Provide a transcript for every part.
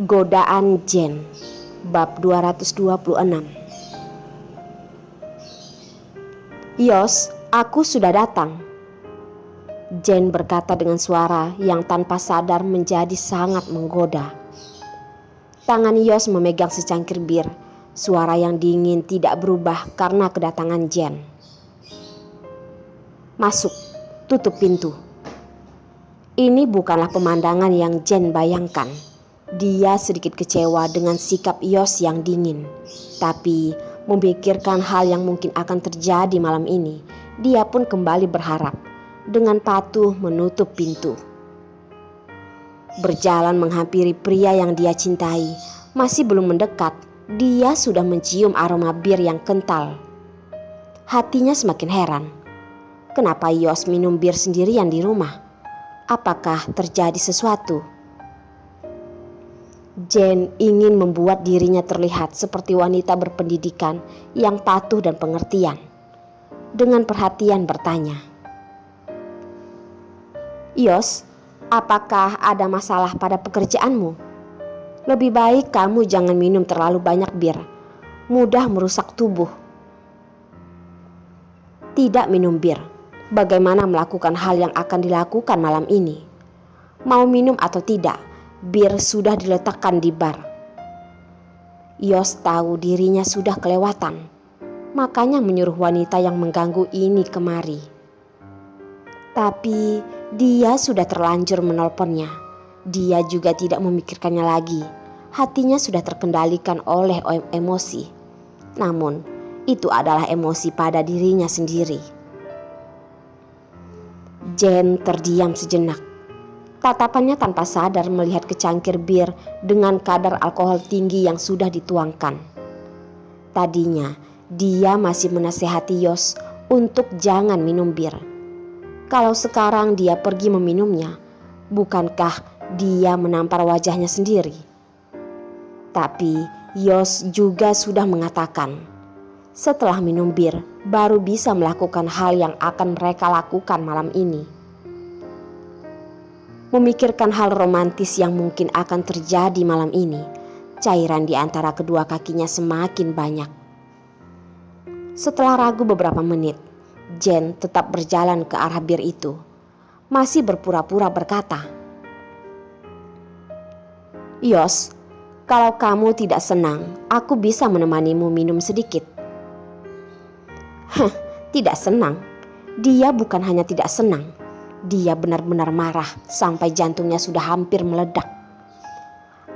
Godaan Jen, bab 226. Yos, aku sudah datang, Jen berkata dengan suara yang tanpa sadar menjadi sangat menggoda. Tangan Yos memegang secangkir bir. Suara yang dingin tidak berubah karena kedatangan Jen. Masuk, tutup pintu. Ini bukanlah pemandangan yang Jen bayangkan. Dia sedikit kecewa dengan sikap Yos yang dingin. Tapi memikirkan hal yang mungkin akan terjadi malam ini, dia pun kembali berharap dengan patuh menutup pintu. Berjalan menghampiri pria yang dia cintai, masih belum mendekat, dia sudah mencium aroma bir yang kental. Hatinya semakin heran. Kenapa Yos minum bir sendirian di rumah? Apakah terjadi sesuatu? Jen ingin membuat dirinya terlihat seperti wanita berpendidikan yang patuh dan pengertian. Dengan perhatian bertanya, Yos, apakah ada masalah pada pekerjaanmu? Lebih baik kamu jangan minum terlalu banyak bir, mudah merusak tubuh. Tidak minum bir, bagaimana melakukan hal yang akan dilakukan malam ini? Mau minum atau tidak? Bir sudah diletakkan di bar. Yos tahu dirinya sudah kelewatan, makanya menyuruh wanita yang mengganggu ini kemari. Tapi dia sudah terlanjur menelponnya. Dia juga tidak memikirkannya lagi. Hatinya sudah terkendalikan oleh emosi. Namun itu adalah emosi pada dirinya sendiri. Jen terdiam sejenak. Tatapannya tanpa sadar melihat kecangkir bir dengan kadar alkohol tinggi yang sudah dituangkan. Tadinya dia masih menasihati Yos untuk jangan minum bir. Kalau sekarang dia pergi meminumnya, bukankah dia menampar wajahnya sendiri? Tapi Yos juga sudah mengatakan, setelah minum bir baru bisa melakukan hal yang akan mereka lakukan malam ini. Memikirkan hal romantis yang mungkin akan terjadi malam ini, cairan di antara kedua kakinya semakin banyak. Setelah ragu beberapa menit, Jen tetap berjalan ke arah bir itu. Masih berpura-pura berkata, Yos, kalau kamu tidak senang, aku bisa menemanimu minum sedikit. Tidak senang. Dia bukan hanya tidak senang. Dia benar-benar marah sampai jantungnya sudah hampir meledak.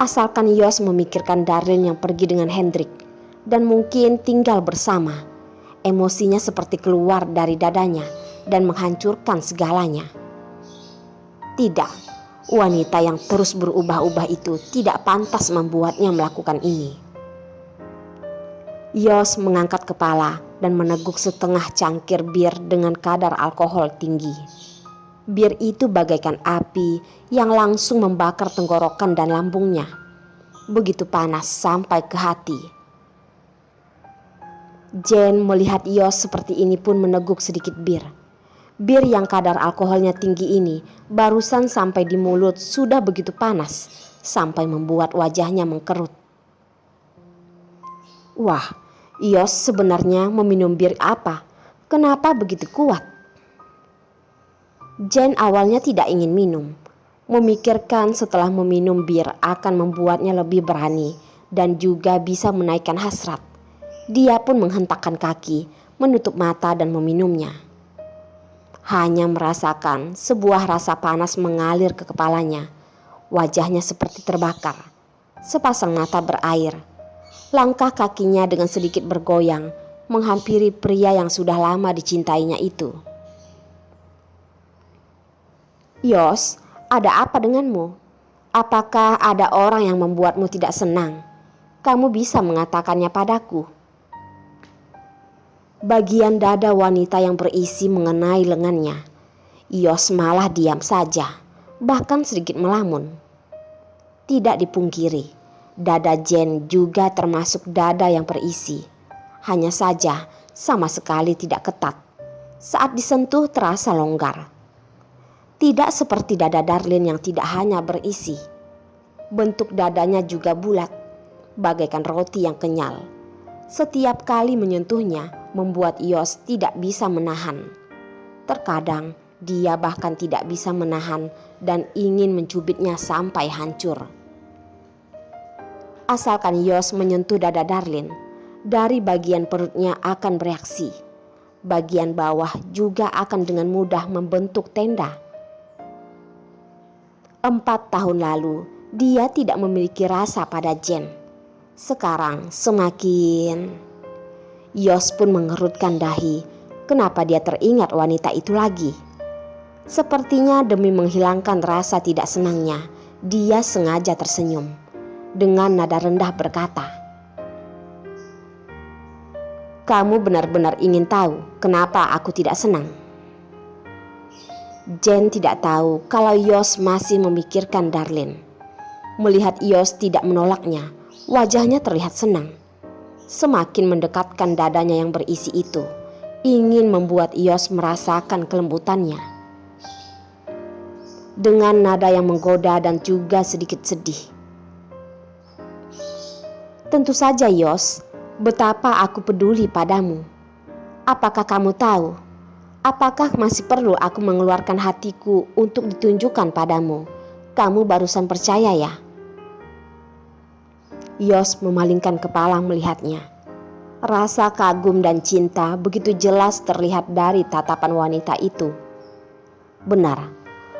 Asalkan Yos memikirkan Darlene yang pergi dengan Hendrik dan mungkin tinggal bersama, emosinya seperti keluar dari dadanya dan menghancurkan segalanya. Tidak, wanita yang terus berubah-ubah itu tidak pantas membuatnya melakukan ini. Yos mengangkat kepala dan meneguk setengah cangkir bir dengan kadar alkohol tinggi. Bir itu bagaikan api yang langsung membakar tenggorokan dan lambungnya. Begitu panas sampai ke hati. Jen melihat Yos seperti ini pun meneguk sedikit bir. Bir yang kadar alkoholnya tinggi ini barusan sampai di mulut sudah begitu panas sampai membuat wajahnya mengkerut. Wah, Yos sebenarnya meminum bir apa? Kenapa begitu kuat? Jen awalnya tidak ingin minum. Memikirkan setelah meminum bir akan membuatnya lebih berani dan juga bisa menaikkan hasrat. Dia pun menghentakkan kaki, menutup mata dan meminumnya. Hanya merasakan sebuah rasa panas mengalir ke kepalanya. Wajahnya seperti terbakar. Sepasang mata berair. Langkah kakinya dengan sedikit bergoyang menghampiri pria yang sudah lama dicintainya itu. Yos, ada apa denganmu? Apakah ada orang yang membuatmu tidak senang? Kamu bisa mengatakannya padaku. Bagian dada wanita yang berisi mengenai lengannya. Yos malah diam saja, bahkan sedikit melamun. Tidak dipungkiri, dada Jen juga termasuk dada yang berisi. Hanya saja sama sekali tidak ketat. Saat disentuh terasa longgar. Tidak seperti dada Darlene yang tidak hanya berisi. Bentuk dadanya juga bulat, bagaikan roti yang kenyal. Setiap kali menyentuhnya membuat Yos tidak bisa menahan. Terkadang dia bahkan tidak bisa menahan dan ingin mencubitnya sampai hancur. Asalkan Yos menyentuh dada Darlin, dari bagian perutnya akan bereaksi. Bagian bawah juga akan dengan mudah membentuk tenda. 4 tahun lalu, dia tidak memiliki rasa pada Jen. Sekarang semakin... Yos pun mengerutkan dahi. Kenapa dia teringat wanita itu lagi? Sepertinya demi menghilangkan rasa tidak senangnya, dia sengaja tersenyum. Dengan nada rendah berkata, "Kamu benar-benar ingin tahu kenapa aku tidak senang?" Jen tidak tahu kalau Yos masih memikirkan Darlin. Melihat Yos tidak menolaknya, wajahnya terlihat senang. Semakin mendekatkan dadanya yang berisi itu, ingin membuat Yos merasakan kelembutannya. Dengan nada yang menggoda dan juga sedikit sedih. "Tentu saja Yos, betapa aku peduli padamu. Apakah kamu tahu? Apakah masih perlu aku mengeluarkan hatiku untuk ditunjukkan padamu? Kamu barusan percaya ya?" Yos memalingkan kepala melihatnya. Rasa kagum dan cinta begitu jelas terlihat dari tatapan wanita itu. Benar,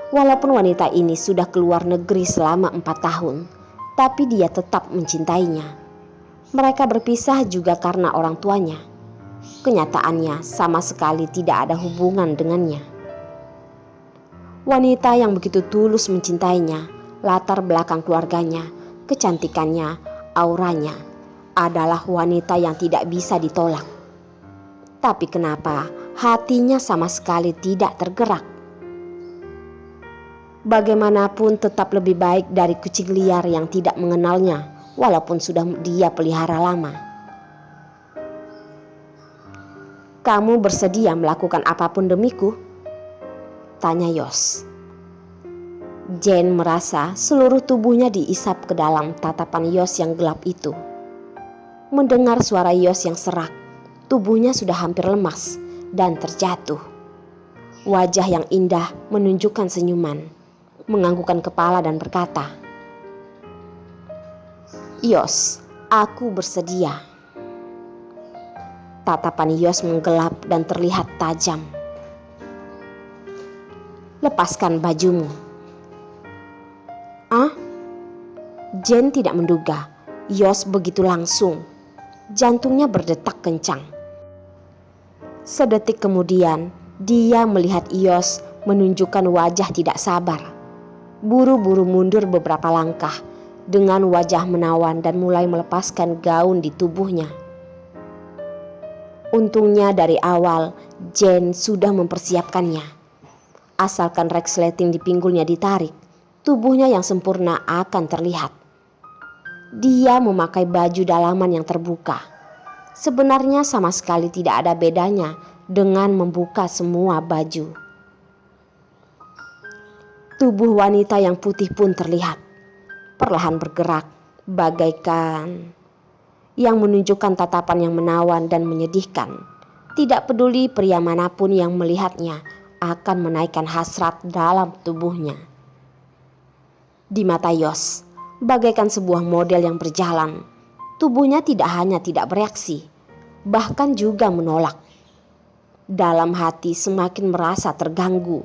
walaupun wanita ini sudah keluar negeri selama 4 tahun, tapi dia tetap mencintainya. Mereka berpisah juga karena orang tuanya. Kenyataannya sama sekali tidak ada hubungan dengannya. Wanita yang begitu tulus mencintainya, latar belakang keluarganya, kecantikannya, auranya, adalah wanita yang tidak bisa ditolak. Tapi kenapa hatinya sama sekali tidak tergerak? Bagaimanapun tetap lebih baik dari kucing liar yang tidak mengenalnya, walaupun sudah dia pelihara lama. "Kamu bersedia melakukan apapun demiku?" tanya Yos. Jen merasa seluruh tubuhnya diisap ke dalam tatapan Yos yang gelap itu. Mendengar suara Yos yang serak, tubuhnya sudah hampir lemas dan terjatuh. Wajah yang indah menunjukkan senyuman, menganggukkan kepala dan berkata, "Yos, aku bersedia." Tatapan Yos menggelap dan terlihat tajam. "Lepaskan bajumu." "Ah?" Jen tidak menduga Yos begitu langsung. Jantungnya berdetak kencang. Sedetik kemudian, dia melihat Yos menunjukkan wajah tidak sabar. Buru-buru mundur beberapa langkah dengan wajah menawan dan mulai melepaskan gaun di tubuhnya. Untungnya dari awal Jen sudah mempersiapkannya. Asalkan resleting di pinggulnya ditarik, tubuhnya yang sempurna akan terlihat. Dia memakai baju dalaman yang terbuka. Sebenarnya sama sekali tidak ada bedanya dengan membuka semua baju. Tubuh wanita yang putih pun terlihat, perlahan bergerak, bagaikan yang menunjukkan tatapan yang menawan dan menyedihkan. Tidak peduli pria manapun yang melihatnya akan menaikkan hasrat dalam tubuhnya. Di mata Yos, bagaikan sebuah model yang berjalan, tubuhnya tidak hanya tidak bereaksi, bahkan juga menolak. Dalam hati semakin merasa terganggu.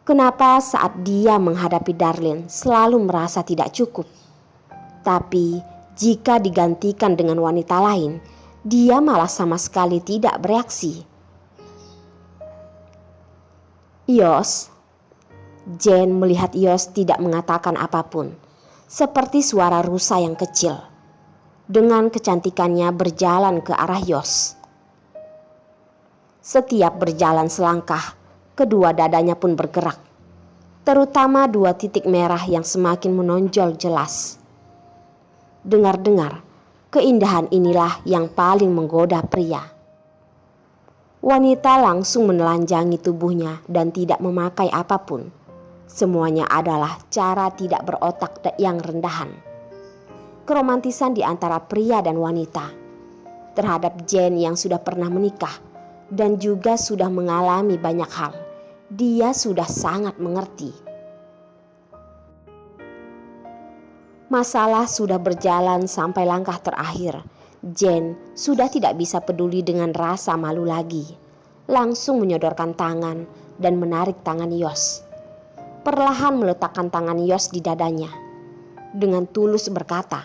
Kenapa saat dia menghadapi Darlin selalu merasa tidak cukup? Tapi jika digantikan dengan wanita lain, dia malah sama sekali tidak bereaksi. "Yos." Jen melihat Yos tidak mengatakan apapun, seperti suara rusa yang kecil. Dengan kecantikannya berjalan ke arah Yos. Setiap berjalan selangkah, kedua dadanya pun bergerak, terutama 2 titik merah yang semakin menonjol jelas. Dengar-dengar, keindahan inilah yang paling menggoda pria. Wanita langsung menelanjangi tubuhnya dan tidak memakai apapun. Semuanya adalah cara tidak berotak yang rendahan. Keromantisan di antara pria dan wanita terhadap Jane yang sudah pernah menikah dan juga sudah mengalami banyak hal. Dia sudah sangat mengerti. Masalah sudah berjalan sampai langkah terakhir. Jane sudah tidak bisa peduli dengan rasa malu lagi. Langsung menyodorkan tangan dan menarik tangan Yos. Perlahan meletakkan tangan Yos di dadanya. Dengan tulus berkata,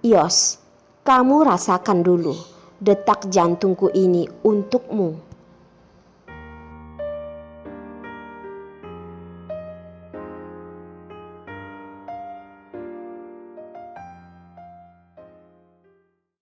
"Yos, kamu rasakan dulu detak jantungku ini untukmu."